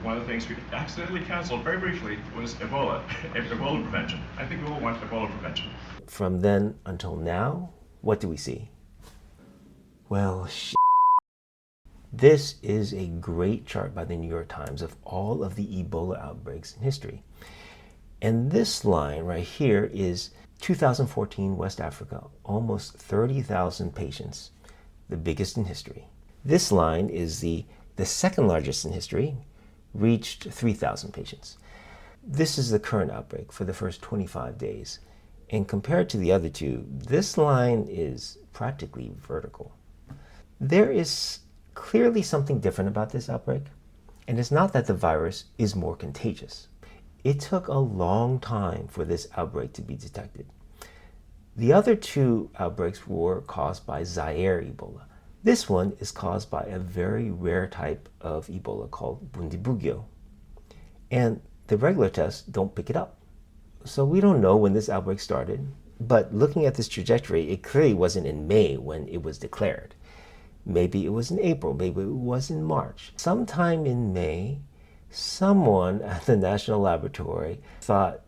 one of the things we accidentally canceled very briefly was Ebola, Ebola prevention. I think we all want Ebola prevention. From then until now, what do we see? Well, this is a great chart by the New York Times of all of the Ebola outbreaks in history. And this line right here is 2014 West Africa, almost 30,000 patients, the biggest in history. This line is the second largest in history, reached 3,000 patients. This is the current outbreak for the first 25 days. And compared to the other two, this line is practically vertical. There is clearly something different about this outbreak, and it's not that the virus is more contagious. It took a long time for this outbreak to be detected. The other two outbreaks were caused by Zaire Ebola. This one is caused by a very rare type of Ebola called Bundibugyo. And the regular tests don't pick it up. So we don't know when this outbreak started, but looking at this trajectory, it clearly wasn't in May when it was declared. Maybe it was in April, maybe it was in March. Sometime in May, someone at the National Laboratory thought,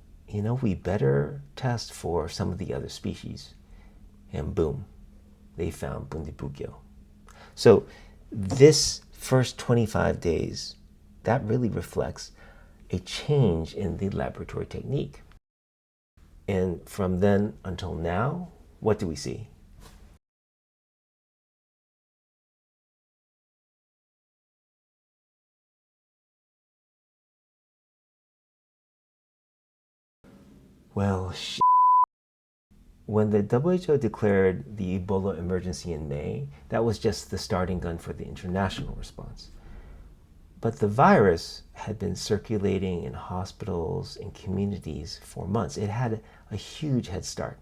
we better test for some of the other species. And boom, they found Bundibugyo. So this first 25 days, that really reflects a change in the laboratory technique. And from then until now, what do we see? Well, when the WHO declared the Ebola emergency in May, that was just the starting gun for the international response. But the virus had been circulating in hospitals and communities for months. It had a huge head start.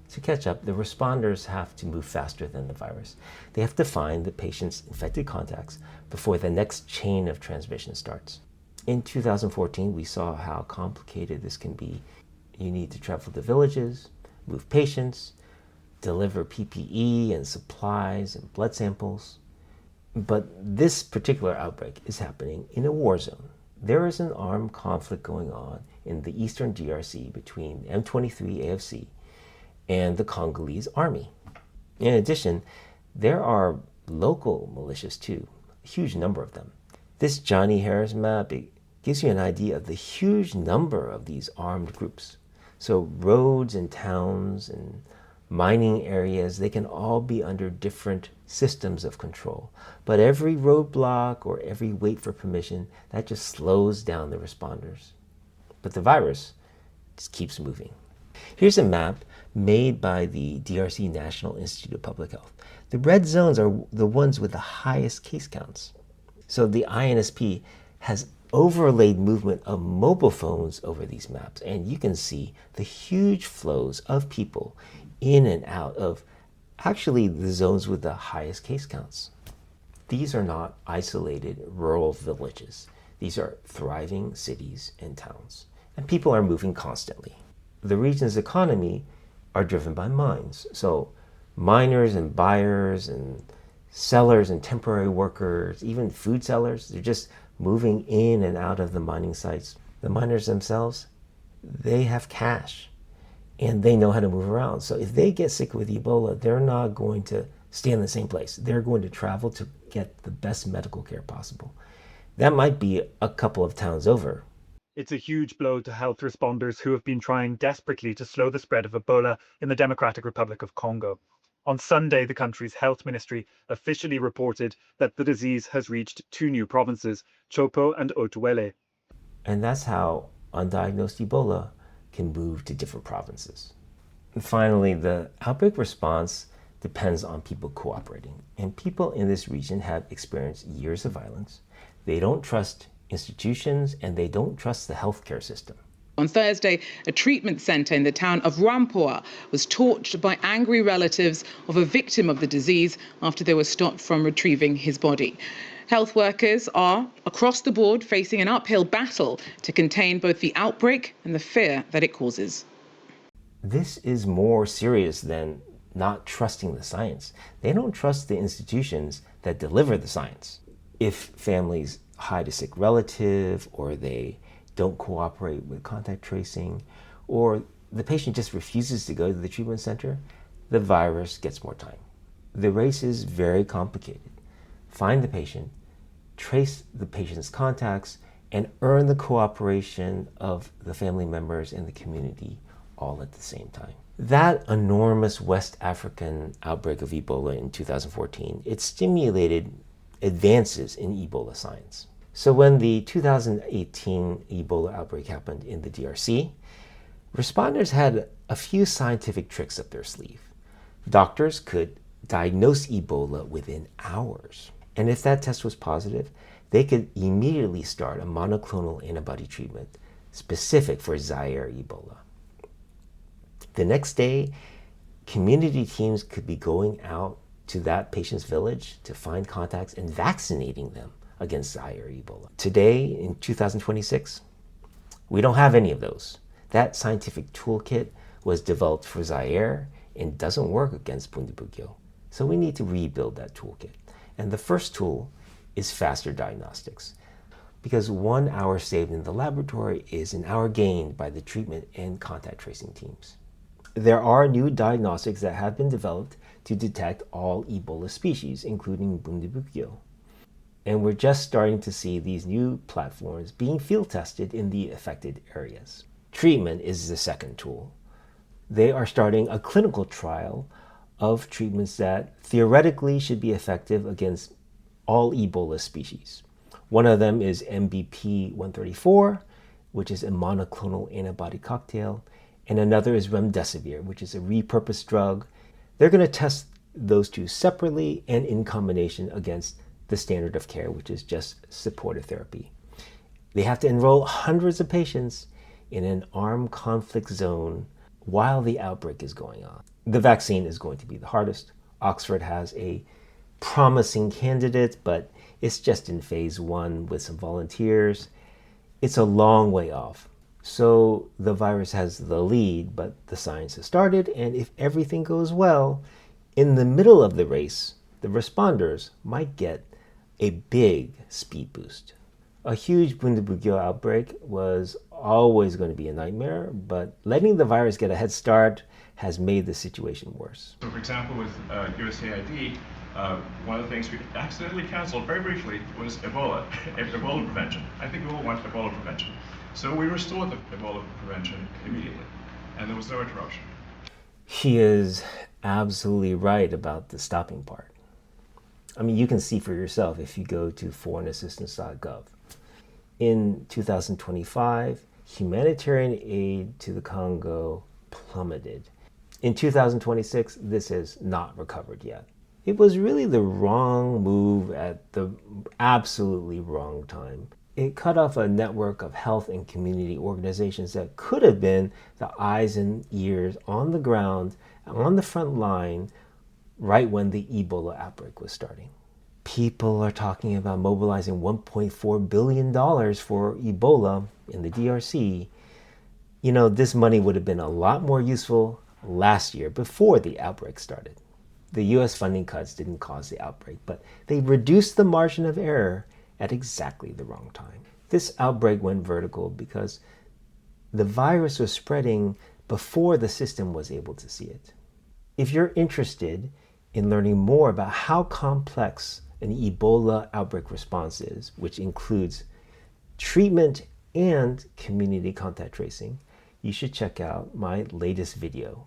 To catch up, the responders have to move faster than the virus. They have to find the patient's infected contacts before the next chain of transmission starts. In 2014, we saw how complicated this can be. You need to travel to villages, move patients, deliver PPE and supplies and blood samples. But this particular outbreak is happening in a war zone. There is an armed conflict going on in the eastern DRC between M23 AFC and the Congolese army. In addition, there are local militias too, a huge number of them. This Johnny Harris map, it gives you an idea of the huge number of these armed groups. So roads and towns and mining areas, they can all be under different systems of control. But every roadblock or every wait for permission, that just slows down the responders. But the virus just keeps moving. Here's a map made by the DRC National Institute of Public Health. The red zones are the ones with the highest case counts. So the INSP has overlaid movement of mobile phones over these maps, and you can see the huge flows of people in and out of actually the zones with the highest case counts. These are not isolated rural villages. These are thriving cities and towns, and people are moving constantly. The region's economy are driven by mines. So miners and buyers and sellers and temporary workers, even food sellers, they're just moving in and out of the mining sites. The miners themselves, they have cash and they know how to move around. So if they get sick with Ebola, they're not going to stay in the same place. They're going to travel to get the best medical care possible. That might be a couple of towns over. It's a huge blow to health responders who have been trying desperately to slow the spread of Ebola in the Democratic Republic of Congo. On Sunday, the country's health ministry officially reported that the disease has reached two new provinces, Chopo and Otuele. And that's how undiagnosed Ebola can move to different provinces. And finally, the outbreak response depends on people cooperating. And people in this region have experienced years of violence. They don't trust institutions and they don't trust the healthcare system. On Thursday, a treatment centre in the town of Rampoa was torched by angry relatives of a victim of the disease after they were stopped from retrieving his body. Health workers are, across the board, facing an uphill battle to contain both the outbreak and the fear that it causes. This is more serious than not trusting the science. They don't trust the institutions that deliver the science. If families hide a sick relative, or they don't cooperate with contact tracing, or the patient just refuses to go to the treatment center, the virus gets more time. The race is very complicated. Find the patient, trace the patient's contacts, and earn the cooperation of the family members and the community all at the same time. That enormous West African outbreak of Ebola in 2014, it stimulated advances in Ebola science. So when the 2018 Ebola outbreak happened in the DRC, responders had a few scientific tricks up their sleeve. Doctors could diagnose Ebola within hours. And if that test was positive, they could immediately start a monoclonal antibody treatment specific for Zaire Ebola. The next day, community teams could be going out to that patient's village to find contacts and vaccinating them against Zaire Ebola. Today, in 2026, we don't have any of those. That scientific toolkit was developed for Zaire and doesn't work against Bundibugyo. So we need to rebuild that toolkit. And the first tool is faster diagnostics, because 1 hour saved in the laboratory is an hour gained by the treatment and contact tracing teams. There are new diagnostics that have been developed to detect all Ebola species, including Bundibugyo. And we're just starting to see these new platforms being field tested in the affected areas. Treatment is the second tool. They are starting a clinical trial of treatments that theoretically should be effective against all Ebola species. One of them is MBP 134, which is a monoclonal antibody cocktail, and another is remdesivir, which is a repurposed drug. They're going to test those two separately and in combination against the standard of care, which is just supportive therapy. They have to enroll hundreds of patients in an armed conflict zone while the outbreak is going on. The vaccine is going to be the hardest. Oxford has a promising candidate, but it's just in phase 1 with some volunteers. It's a long way off. So the virus has the lead, but the science has started, and if everything goes well, in the middle of the race, the responders might get a big speed boost. A huge Bundibugyo outbreak was always going to be a nightmare, but letting the virus get a head start has made the situation worse. So for example, with USAID, one of the things we accidentally canceled very briefly was Ebola, Ebola prevention. I think we all want Ebola prevention. So we restored the Ebola prevention immediately, and there was no interruption. He is absolutely right about the stopping part. I mean, you can see for yourself if you go to foreignassistance.gov. In 2025, humanitarian aid to the Congo plummeted. In 2026, this has not recovered yet. It was really the wrong move at the absolutely wrong time. It cut off a network of health and community organizations that could have been the eyes and ears on the ground, on the front line, right when the Ebola outbreak was starting. People are talking about mobilizing $1.4 billion for Ebola in the DRC. You know, this money would have been a lot more useful last year before the outbreak started. The US funding cuts didn't cause the outbreak, but they reduced the margin of error at exactly the wrong time. This outbreak went vertical because the virus was spreading before the system was able to see it. If you're interested in learning more about how complex an Ebola outbreak response is, which includes treatment and community contact tracing, you should check out my latest video.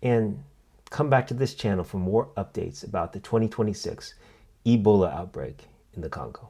And come back to this channel for more updates about the 2026 Ebola outbreak in the Congo.